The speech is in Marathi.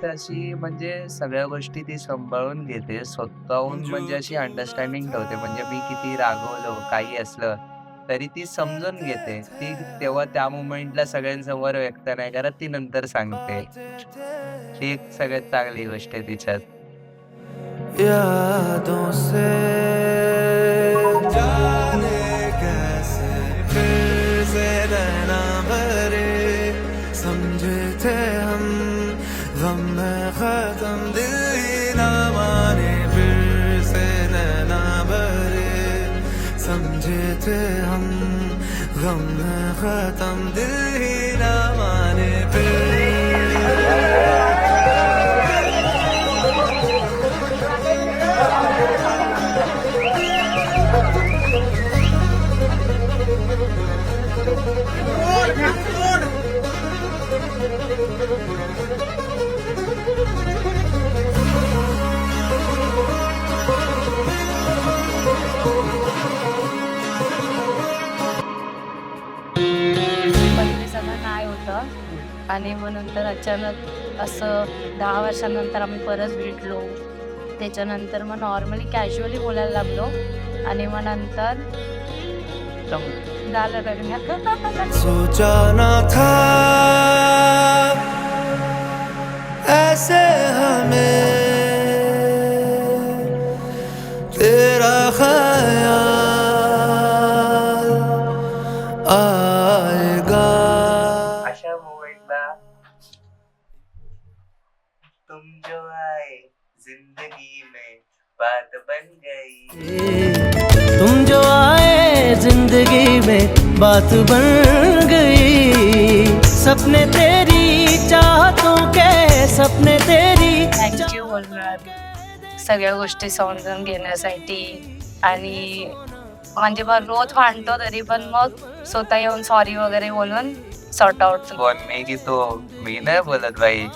गोष्ट अशी म्हणजे सगळ्या गोष्टी ती सांभाळून घेते. स्वतःहून म्हणजे अशी अंडरस्टँडिंग ठेवते. म्हणजे मी किती रागवलो, काही असलं, तरी ती समजून घेते. ती तेव्हा त्या मोमेंटला सगळ्यांसमोर व्यक्त नाही करत, ती नंतर सांगते. ही एक सगळ्यात चांगली गोष्ट आहे तिच्यात. यादों से जाने कैसे फिर से नैना भरे समझे थे हम गम में खत्म दिल ही ना माने फिर से नैना भरे समझे थे हम गम में खत्म दिल ही ना माने फिर पहिले सगळं नाही होतं आणि मग नंतर अचानक असं 10 वर्षांनंतर आम्ही परत भेटलो. त्याच्यानंतर मग नॉर्मली कॅज्युअली बोलायला लागलो आणि मग नंतर झालं लग्न. सोचा ना था ऐसे हमें तेरा ख्याल आएगा. अशा मोमेंटला तुम जो आए जिंदगी में बात बन गई. तुम जो आए जिंदगी में बात बन गई. सपने तेरी चाहतों के सपने तेरी. थँक्यू बोलणार सगळ्या गोष्टी समजून घेण्यासाठी. आणि म्हणजे मग रोज भांडतो तरी पण मग स्वतः येऊन सॉरी वगैरे बोलून सॉर्ट आउट. बोलने की तो मी नाही बोलत भाई.